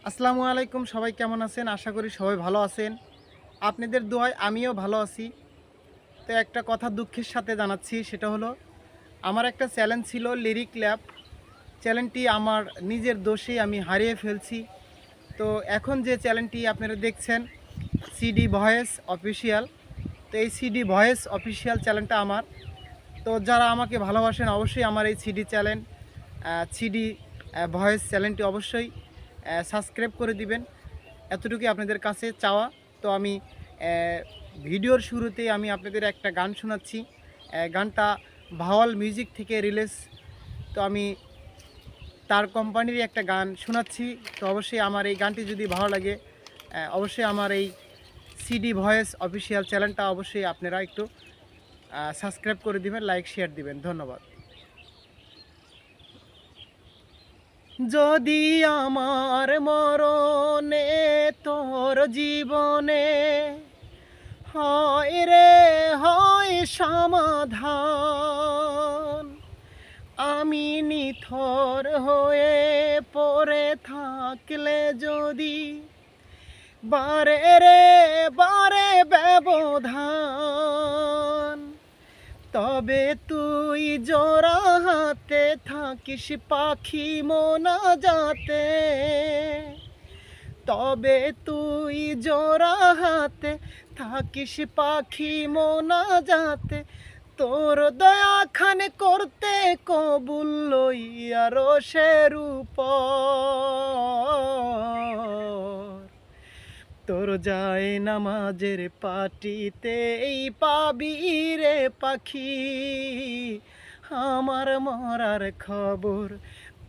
আসসালামু আলাইকুম। সবাই কেমন আছেন? আশা করি সবাই ভালো আছেন। আপনাদের দোয়ায় আমিও ভালো আছি। তো একটা কথা দুঃখের সাথে জানাচ্ছি, সেটা হলো আমার একটা চ্যানেল ছিল লিরিক ল্যাব। চ্যানেলটি আমার নিজের দোষেই আমি হারিয়ে ফেলছি। তো এখন যে চ্যানেলটি আপনারা দেখছেন, সিডি ভয়েস অফিসিয়াল। তো এই সিডি ভয়েস অফিসিয়াল চ্যানেলটা আমার। তো যারা আমাকে ভালোবাসেন অবশ্যই আমার এই সিডি চ্যানেল সিডি ভয়েস চ্যানেলটি অবশ্যই সাবস্ক্রাইব করে দিবেন। এতটুকুই আপনাদের কাছে চাওয়া। তো আমি ভিডিওর শুরুতেই আমি আপনাদের একটা গান শোনাচ্ছি। গানটা ভাওয়াল মিউজিক থেকে রিলিজ। তো আমি তার কোম্পানিরই একটা গান শোনাচ্ছি। তো অবশ্যই আমার এই গানটি যদি ভালো লাগে, অবশ্যই আমার এই সিডি ভয়েস অফিসিয়াল চ্যানেলটা অবশ্যই আপনারা একটু সাবস্ক্রাইব করে দিবেন, লাইক শেয়ার দিবেন। ধন্যবাদ। যদি আমার মরণে তোর জীবনে হয় রে হয় সমাধান, আমি নিথর হয়ে পড়ে থাকলে যদি বারে রে বারে ব্যবধান, তবে তুই জোড়া হাতে থাকিস পাখি মোনা যাতে, তবে তুই জোড়া হাতে থাকিস পাখি মোনা যাতে, তোর দয়া খান করতে কবুল লইয়া রোষের উপর, তোর যায় নামাজের পাটিতেই পাবি রে পাখি আমার মরার খবর,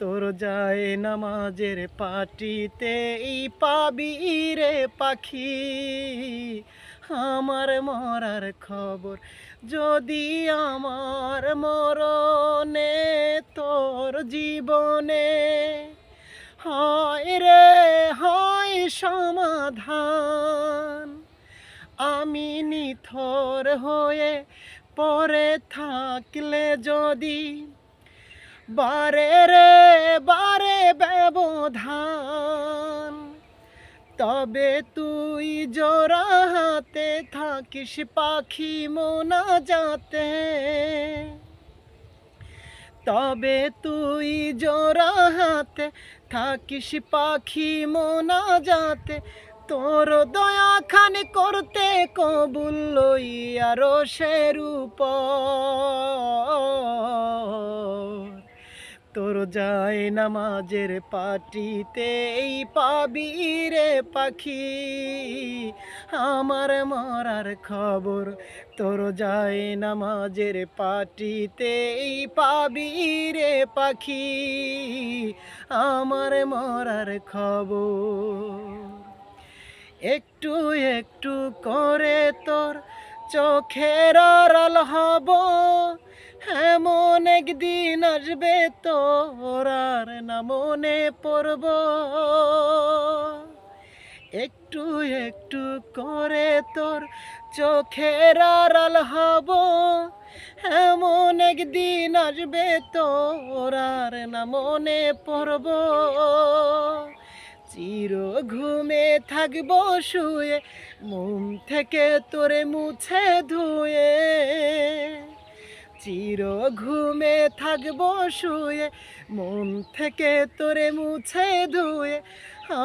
তোর যায় নামাজের পাটিতেই পাবি রে পাখি আমার মরার খবর। যদি আমার মরণে তোর জীবনে হয় রে হয় সমাধান, আমি নিথর হয়ে পড়ে থাকলে যদি বারে রে বারে ব্যবধান, তবে তুই জোড়া হাতে থাকিস পাখি মোনা যাতে, তবে তুই জোড়া হাতে থাকিস পাখি মোনা যাতে, তোর দয়া খান করতে কবুল লইয়া রোষের উপর, তোর যায় নামাজের পাটিতেই পাবি রে পাখি আমার মরার খবর, তোর যায় নামাজের পাটিতেই পাবি রে পাখি আমার মরার খবর। একটু একটু করে তোর চোখের আড়াল হব, এমন একদিন আসবে তোর আর না মনে পড়ব, একটু একটু করে তোর চোখের আড়াল হব, এমন একদিন আসবে তোর আর না মনে পড়ব, চির ঘুমে থাকবো শুয়ে মন থেকে তোরে মুছে ধুয়ে, চির ঘুমে থাকবো শুয়ে মন থেকে তোরে মুছে ধুয়ে,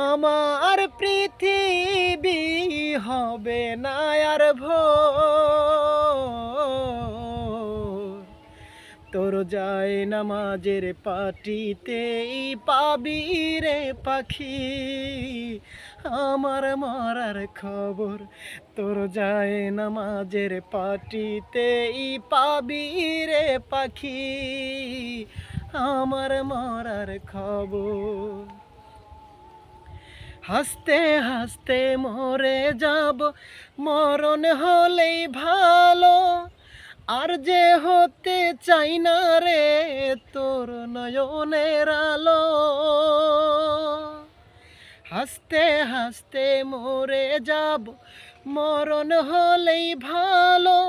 আমার পৃথিবী হবে না আর ভোর, তোর যায় নামাজের পাটিতেই পাবি রে পাখি আমার মরার খবর, তোর যায় নামাজের পাটিতেই পাবি রে পাখি আমার মরার খবর। হাসতে হাসতে মরে যাব, মরণ হলেই ভালো, আর যে হতে চাই না রে তোর নয়নের আলো, হাসতে হাসতে মরে যাব, মরণ হলেই ভালো,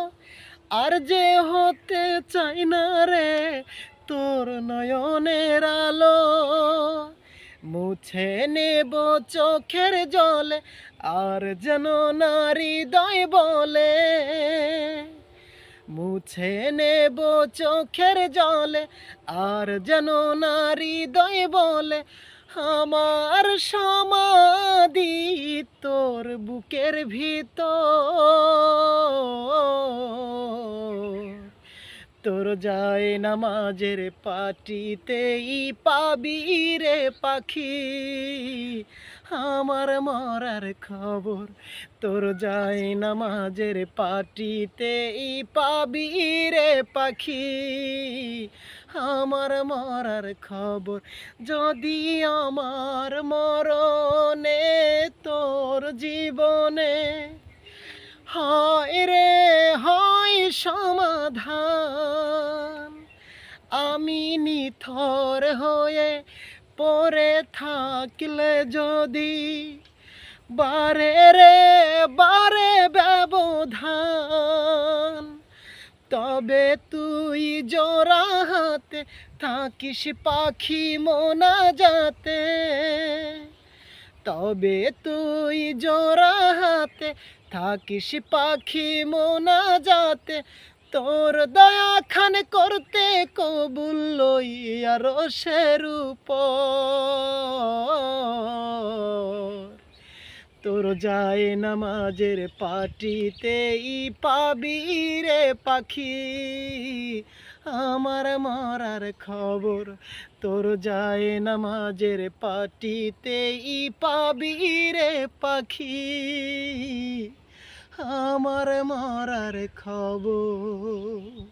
আর যে হতে চাই না রে তোর নয়নের আলো, মুছে নেব চোখের জলে আর যেন না হৃদয় বলে, মুছে নেব চোখের জলে আর যেন না হৃদয় বলে, আমার সমাধি তোর বুকের ভিতর। তোর যায় নামাজের পাটিতেই পাবি রে পাখি আমার মরার খবর। তোর যায় নামাজের পাটিতেই পাবি রে পাখি আমার মরার খবর। যদি আমার মরণে তোর জীবনে হয় রে হয় সমাধান, আমি নিথর হয়ে পড়ে থাকলে যদি বারে রে বারে ব্যবধান, তবে তুই জোড়া হাতে থাকিস পাখি মোনাজাতে, তবে তুই জোড়া হাতে থাকিস পাখি মোনাজাতে, তোর দয়া খান করতে কবুল লইয়া রোষের উপর। তোর যায় নামাজের পাটিতেই পাবি রে পাখি আমার মরার খবর। তোর যায় নামাজের পাটিতেই পাবি রে পাখি আমার মরার খবর।